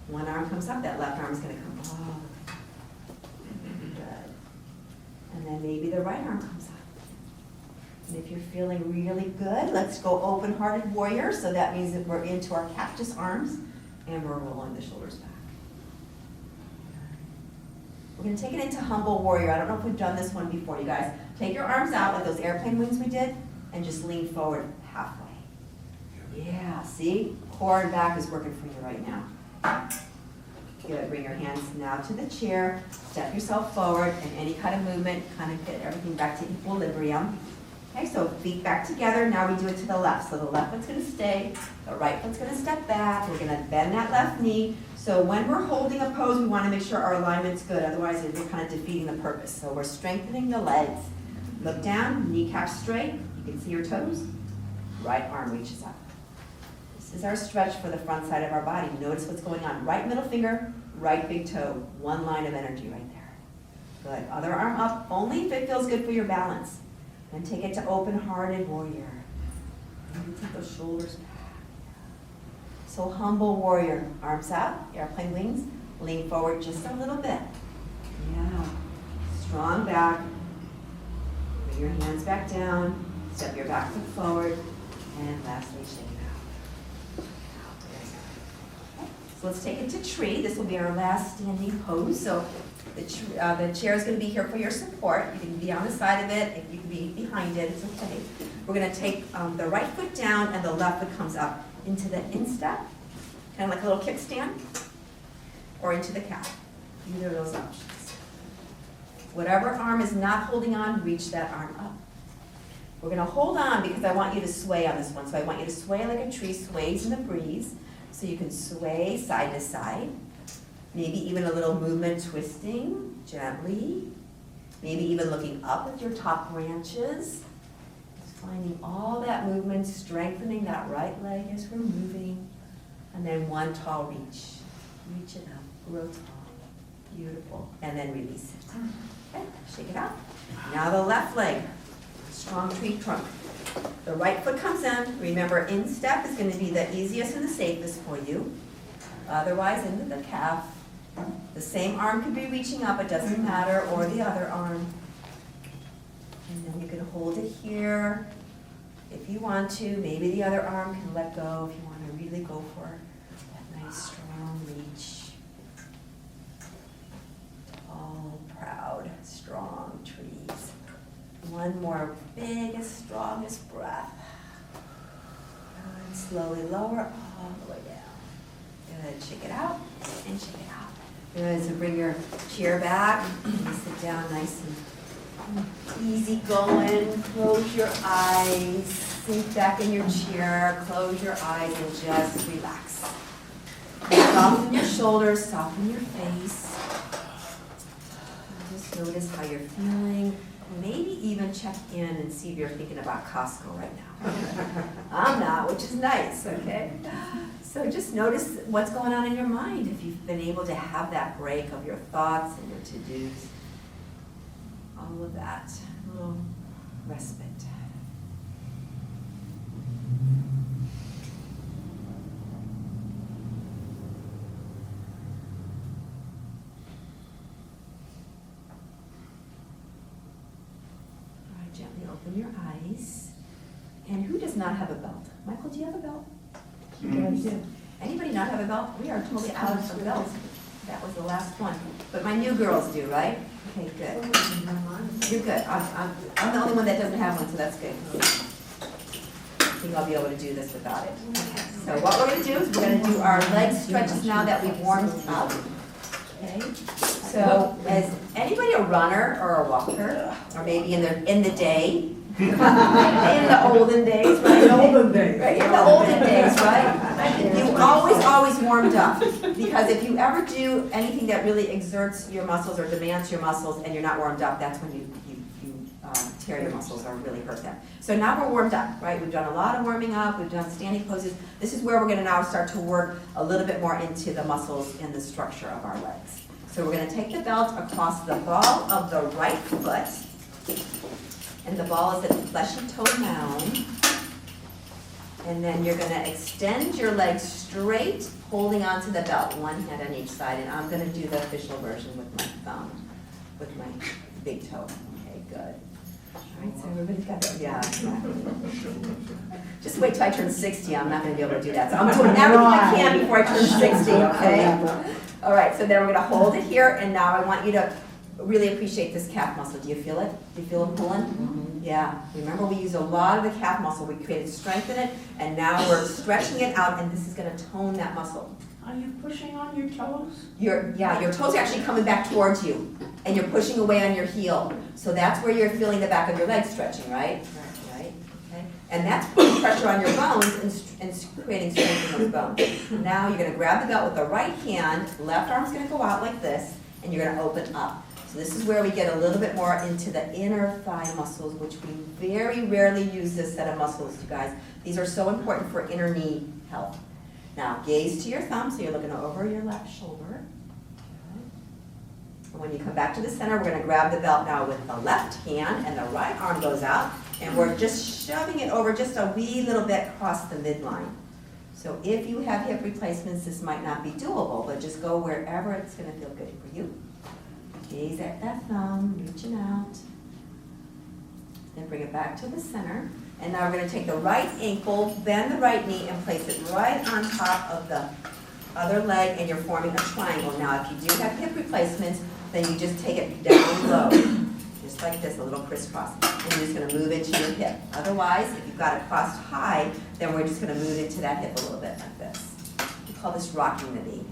One arm comes up, that left arm is going to come up. Good. And then maybe the right arm comes up. And if you're feeling really good, let's go open-hearted warrior. So that means that we're into our cactus arms, and we're rolling the shoulders back. We're going to take it into humble warrior. I don't know if we've done this one before, you guys. Take your arms out like those airplane wings we did, and just lean forward halfway. Yeah, see? Core and back is working for you right now. Good. Bring your hands now to the chair. Step yourself forward, and any kind of movement, kind of get everything back to equilibrium. Okay, so feet back together. Now we do it to the left. So the left foot's going to stay. The right foot's going to step back. We're going to bend that left knee. So when we're holding a pose, we want to make sure our alignment's good. Otherwise, we're kind of defeating the purpose. So we're strengthening the legs. Look down, kneecap straight. You can see your toes. Right arm reaches up. This is our stretch for the front side of our body. Notice what's going on. Right middle finger, right big toe. One line of energy right there. Good. Other arm up, only if it feels good for your balance. And take it to open-hearted warrior. And take those shoulders back. So humble warrior. Arms out, airplane wings. Lean forward just a little bit. Yeah. Strong back. Bring Bring your hands back down, step your back foot forward, and lastly, shake it out. Okay. So let's take it to tree. This will be our last standing pose. So the chair is going to be here for your support. You can be on the side of it, if you can be behind it, it's okay. We're going to take the right foot down and the left foot comes up into the instep, kind of like a little kickstand, or into the calf. Either of those options. Whatever arm is not holding on, reach that arm up. We're going to hold on because I want you to sway on this one. So I want you to sway like a tree sways in the breeze. So you can sway side to side. Maybe even a little movement twisting gently. Maybe even looking up with your top branches. Just finding all that movement, strengthening that right leg as we're moving. And then one tall reach. Reach it up, grow tall. Beautiful. And then release it. Okay, shake it out. Now the left leg. Strong tree trunk. The right foot comes in. Remember, instep is going to be the easiest and the safest for you. Otherwise, into the calf. The same arm could be reaching up, it doesn't matter, or the other arm. And then you can hold it here. If you want to, maybe the other arm can let go if you want to really go for that nice strong reach. Tall, proud, strong trees. One more biggest, strongest breath. And slowly lower all the way down. Good, shake it out and shake it out. Good, so bring your chair back. You sit down nice and easy going. Close your eyes. Sink back in your chair. Close your eyes and just relax. Soften your shoulders, soften your face. Just notice how you're feeling. Maybe even check in and see if you're thinking about Costco right now. I'm not, which is nice, okay? So just notice what's going on in your mind, if you've been able to have that break of your thoughts and your to-dos. All of that, a little respite. Gently open your eyes. And who does not have a belt? Michael, do you have a belt? You do. Anybody not have a belt? We are totally out of belts. That was the last one. But my new girls do, right? Okay, good. You're good. I'm the only one that doesn't have one, so that's good. I think I'll be able to do this without it. Okay. So what we're going to do is we're going to do our leg stretches now that we've warmed up. Okay. So, is anybody a runner or a walker, or maybe in the day, in the olden days, right? In the olden days. Right, in the olden days, right? You always warmed up, because if you ever do anything that really exerts your muscles or demands your muscles, and you're not warmed up, that's when you tear your muscles or really hurt them. So now we're warmed up, right? We've done a lot of warming up. We've done standing poses. This is where we're going to now start to work a little bit more into the muscles in the structure of our legs. So we're going to take the belt across the ball of the right foot, and the ball is at the fleshy toe mound. And then you're going to extend your legs straight, holding onto the belt, one hand on each side. And I'm going to do the official version with my thumb, with my big toe. Okay, good. All right, so everybody's got that. Yeah, exactly. Just wait till I turn 60. I'm not going to be able to do that. So I'm doing everything I can before I turn 60, okay? All right, so then we're going to hold it here, and now I want you to really appreciate this calf muscle. Do you feel it? Do you feel it pulling? Mm-hmm. Yeah. Remember, we use a lot of the calf muscle. We created strength in it, and now we're stretching it out, and this is going to tone that muscle. Are you pushing on your toes? Your toes are actually coming back towards you, and you're pushing away on your heel. So that's where you're feeling the back of your leg stretching, right? Right. Okay. And that's putting pressure on your bones and creating strength in those bones. Now you're going to grab the belt with the right hand. Left arm's going to go out like this, and you're going to open up. So this is where we get a little bit more into the inner thigh muscles, which we very rarely use this set of muscles, you guys. These are so important for inner knee health. Now, gaze to your thumb, so you're looking over your left shoulder. And when you come back to the center, we're going to grab the belt now with the left hand, and the right arm goes out, and we're just shoving it over just a wee little bit across the midline. So if you have hip replacements, this might not be doable, but just go wherever it's going to feel good for you. Gaze at that thumb, reaching out. Then bring it back to the center. And now we're gonna take the right ankle, bend the right knee, and place it right on top of the other leg, and you're forming a triangle. Now, if you do have hip replacements, then you just take it down low, just like this, a little crisscross. And you're just gonna move into your hip. Otherwise, if you've got it crossed high, then we're just gonna move into that hip a little bit like this. We call this rocking the knee.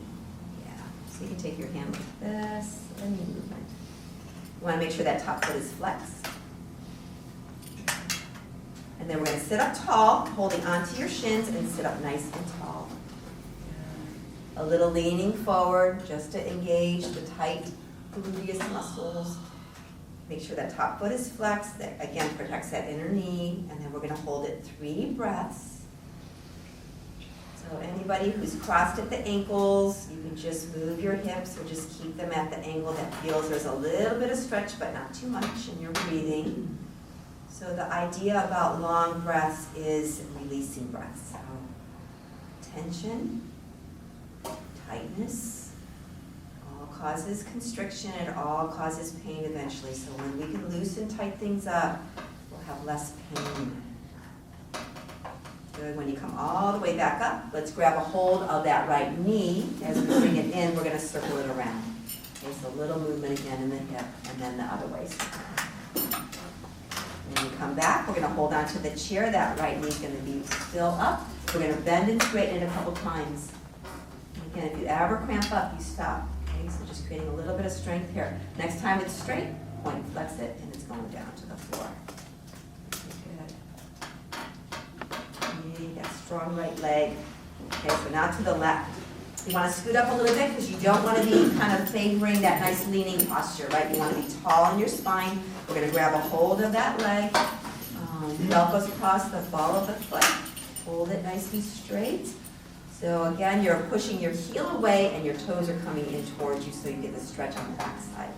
Yeah, so you can take your hand like this, any movement. You wanna make sure that top foot is flexed. And then we're gonna sit up tall, holding onto your shins, and sit up nice and tall. A little leaning forward, just to engage the tight gluteus muscles. Make sure that top foot is flexed, that again protects that inner knee, and then we're gonna hold it 3 breaths. So anybody who's crossed at the ankles, you can just move your hips or just keep them at the angle that feels there's a little bit of stretch, but not too much, and you're breathing. So the idea about long breaths is releasing breaths. So tension, tightness, all causes constriction, it all causes pain eventually. So when we can loosen, tight things up, we'll have less pain. Good, when you come all the way back up, let's grab a hold of that right knee. As we bring it in, we're gonna circle it around. Okay, so a little movement again in the hip, and then the other way. When you come back, we're gonna hold on to the chair. That right knee's gonna be still up. We're gonna bend and straighten it a couple times. Again, if you ever cramp up, you stop. Okay, so just creating a little bit of strength here. Next time it's straight, point, flex it, and it's going down to the floor. Okay, good. That strong right leg. Okay, so now to the left. You want to scoot up a little bit because you don't want to be kind of favoring that nice leaning posture, right? You want to be tall in your spine. We're going to grab a hold of that leg. Belt goes across the ball of the foot. Hold it nice and straight. So again, you're pushing your heel away and your toes are coming in towards you so you get the stretch on the back side.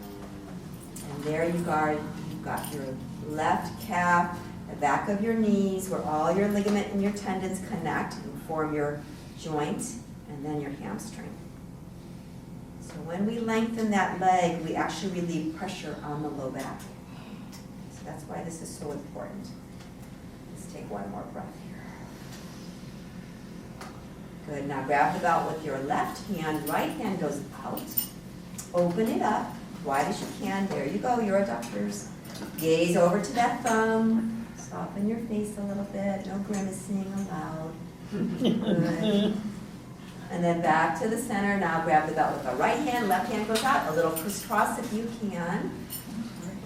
And there you are. You've got your left calf, the back of your knees where all your ligament and your tendons connect and form your joint, and then your hamstring. So when we lengthen that leg, we actually relieve pressure on the low back. So that's why this is so important. Let's take one more breath here. Good, now grab the belt with your left hand, right hand goes out. Open it up, wide as you can. There you go, your adductors. Gaze over to that thumb. Soften your face a little bit, no grimacing aloud. Good. And then back to the center. Now grab the belt with the right hand, left hand goes out, a little crisscross if you can.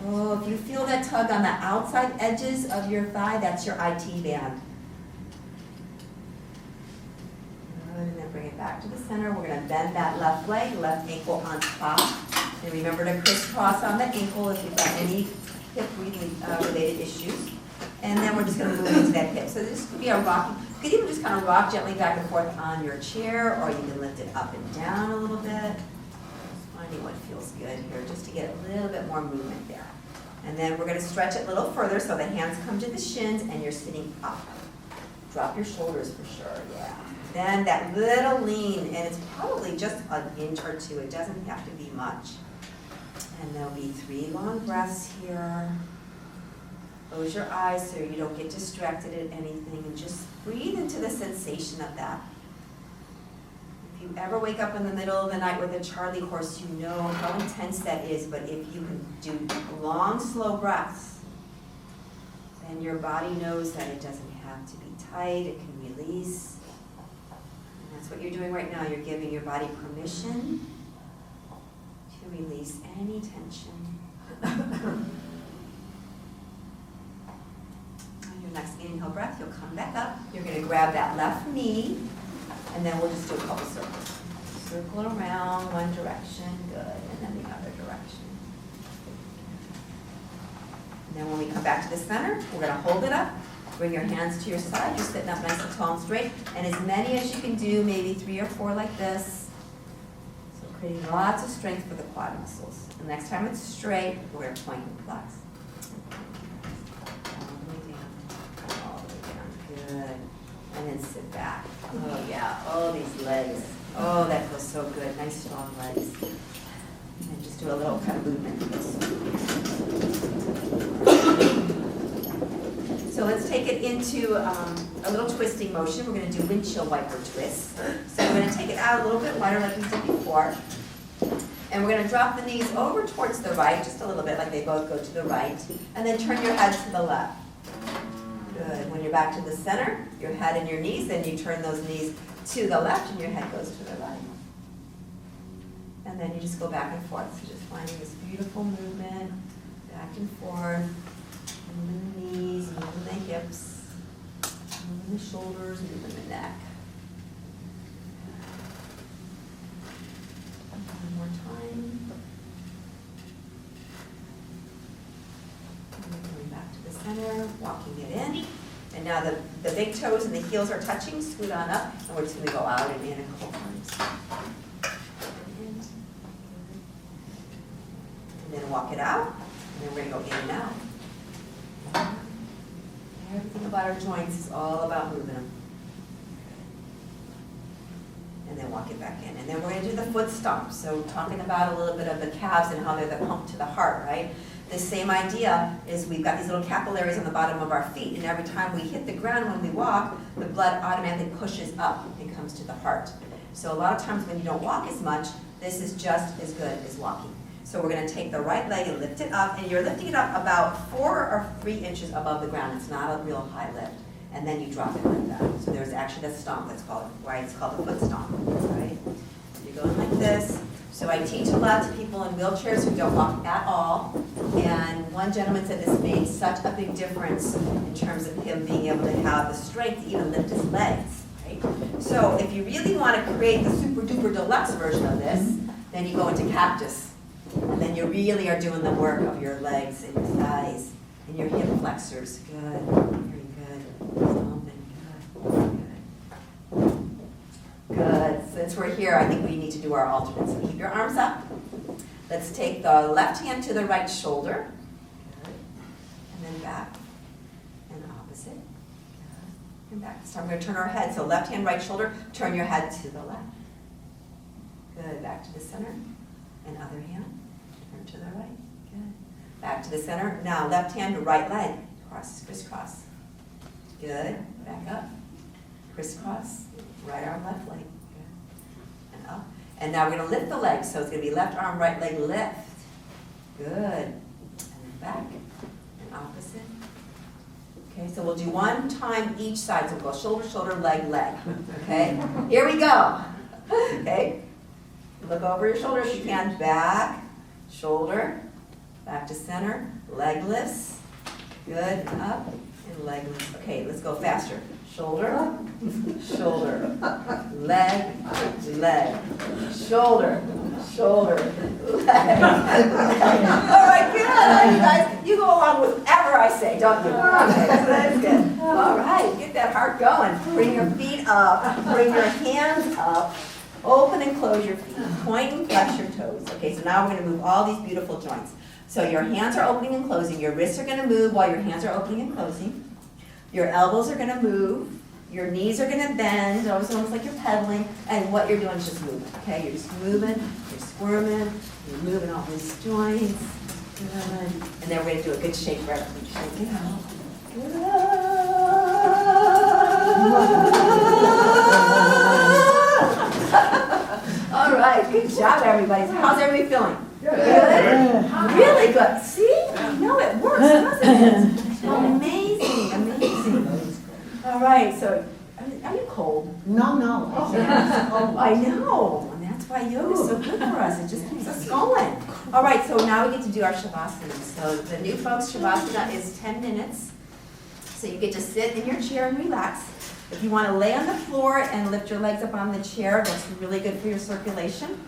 Oh, if you feel that tug on the outside edges of your thigh, that's your IT band. Good, and then bring it back to the center. We're gonna bend that left leg, left ankle on top. And remember to crisscross on the ankle if you've got any hip related issues. And then we're just gonna move into that hip. So this could be a rocking. You could even just kind of rock gently back and forth on your chair, or you can lift it up and down a little bit. Just finding what feels good here, just to get a little bit more movement there. And then we're going to stretch it a little further so the hands come to the shins and you're sitting up. Drop your shoulders for sure, yeah. Then that little lean, and it's probably just an inch or two. It doesn't have to be much. And there'll be 3 long breaths here. Close your eyes so you don't get distracted at anything, and just breathe into the sensation of that. If you ever wake up in the middle of the night with a Charlie horse, you know how intense that is, but if you can do long, slow breaths, then your body knows that it doesn't have to be tight, it can release. And that's what you're doing right now. You're giving your body permission to release any tension. Next inhale breath, you'll come back up. You're going to grab that left knee, and then we'll just do a couple circles. Circle around one direction, good, and then the other direction. And then when we come back to the center, we're going to hold it up. Bring your hands to your side. You're sitting up nice and tall and straight. And as many as you can do, maybe 3 or 4 like this. So creating lots of strength for the quad muscles. The next time it's straight, we're going to point and flex. Good. And then sit back. Oh yeah, oh these legs. Oh, that feels so good. Nice strong legs. And just do a little kind of movement. So let's take it into a little twisting motion. We're going to do windshield wiper twists. So we're going to take it out a little bit wider like we did before. And we're going to drop the knees over towards the right, just a little bit, like they both go to the right. And then turn your head to the left. Good. When you're back to the center, your head and your knees, then you turn those knees to the left and your head goes to the right. And then you just go back and forth. So just finding this beautiful movement, back and forth, moving the knees, moving the hips, moving the shoulders, moving the neck. One more time. And then going back to the center, walking it in. And now the big toes and the heels are touching, scoot on up, and we're just going to go out and in a couple times. And then walk it out, and then we're going to go in and out. Everything about our joints is all about moving them. And then walk it back in. And then we're going to do the foot stomp. So talking about a little bit of the calves and how they're the pump to the heart, right? The same idea is we've got these little capillaries on the bottom of our feet, and every time we hit the ground when we walk, the blood automatically pushes up and comes to the heart. So a lot of times when you don't walk as much, this is just as good as walking. So we're going to take the right leg and lift it up, and you're lifting it up about 4 or 3 inches above the ground. It's not a real high lift. And then you drop it like that. So there's actually the stomp that's called, right? It's called the foot stomp, right? You're going like this. So I teach a lot to people in wheelchairs who don't walk at all. And one gentleman said this made such a big difference in terms of him being able to have the strength to even lift his legs, right? So if you really want to create the super duper deluxe version of this, then you go into cactus. And then you really are doing the work of your legs and your thighs and your hip flexors. Good, very good. Stomping, good, good. Good. Since we're here, I think we need to do our alternates. So keep your arms up. Let's take the left hand to the right shoulder. Good. And then back. And opposite. Good. And back. So I'm going to turn our head. So left hand, right shoulder. Turn your head to the left. Good. Back to the center. And other hand. Turn to the right. Good. Back to the center. Now left hand to right leg. Crisscross. Good. Back up. Crisscross. Right arm, left leg. Good. And up. And now we're going to lift the leg. So it's going to be left arm, right leg, lift. Good. And then back. And opposite. Okay, so we'll do one time each side. So we'll go shoulder, shoulder, leg, leg. Okay? Here we go. Okay? Look over your shoulder if you can. Back, shoulder, back to center, leg lifts. Good. And up. And leg lifts. Okay, let's go faster. Shoulder, shoulder, leg, leg, shoulder, shoulder, leg, leg. All right, good. All right, you guys, you go along with whatever I say, don't you? Okay, so that's good. All right, get that heart going. Bring your feet up, bring your hands up, open and close your feet, point and flex your toes. Okay, so now we're going to move all these beautiful joints. So your hands are opening and closing, your wrists are going to move while your hands are opening and closing. Your elbows are going to move. Your knees are going to bend, almost like you're pedaling. And what you're doing is just moving, okay? You're just moving, you're squirming, you're moving all these joints. Good. And then we're going to do a good shake breath. Shake it out. Good. All right, good job, everybody. So how's everybody feeling? Good? Really good. See? I know it works, doesn't it? Amazing, amazing. All right, so are you cold? No. Oh, I know, and that's why yoga is so good for us. It just keeps us going. All right, so now we get to do our shavasana. So the new folks, shavasana is 10 minutes. So you get to sit in your chair and relax. If you want to lay on the floor and lift your legs up on the chair, that's really good for your circulation.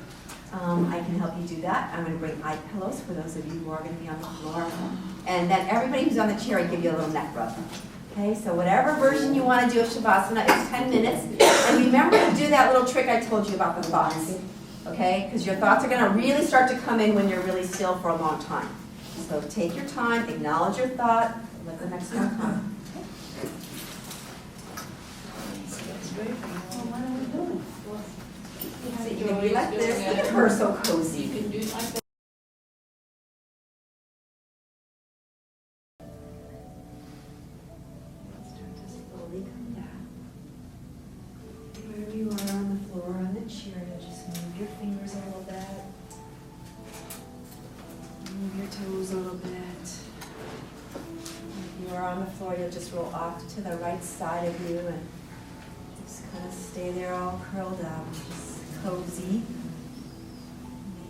I can help you do that. I'm going to bring eye pillows for those of you who are going to be on the floor. And then everybody who's on the chair, I give you a little neck rub. Okay, so whatever version you want to do of shavasana, it's 10 minutes. And remember to do that little trick I told you about the thoughts. Okay, because your thoughts are going to really start to come in when you're really still for a long time. So take your time, acknowledge your thought, let the next one come. What are we doing? So you can be like this. Look at her, so cozy. You can do it like that. shoulder just roll off to the right side of you and just kind of stay there all curled up, just cozy.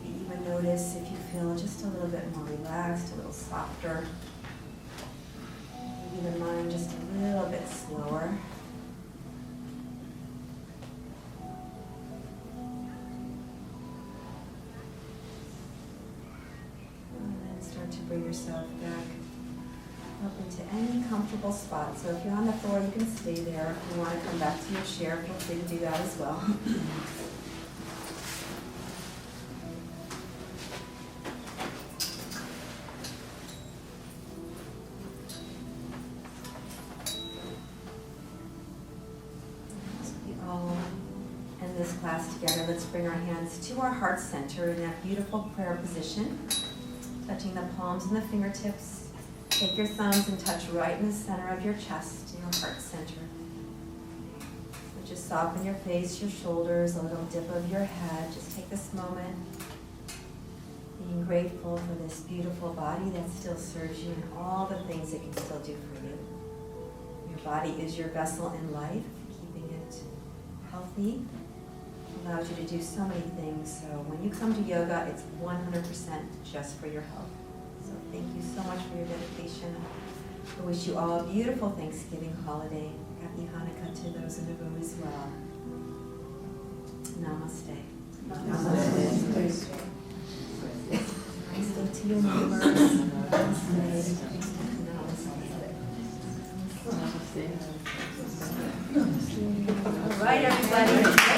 Maybe even notice if you feel just a little bit more relaxed, a little softer. Maybe the mind just a little bit slower. And then start to bring yourself back up into any comfortable spot. So if you're on the floor, you can stay there. If you want to come back to your chair, feel free to do that as well. So we all end this class together. Let's bring our hands to our heart center in that beautiful prayer position, touching the palms and the fingertips. Take your thumbs and touch right in the center of your chest, in your heart center. So just soften your face, your shoulders, a little dip of your head. Just take this moment, being grateful for this beautiful body that still serves you and all the things it can still do for you. Your body is your vessel in life, keeping it healthy allows you to do so many things. So when you come to yoga, it's 100% just for your health. So thank you so much for your dedication. I wish you all a beautiful Thanksgiving holiday. Happy Hanukkah to those in the room as well. Namaste. Namaste. Nice day to you, neighbors. Namaste. Namaste. All right, everybody.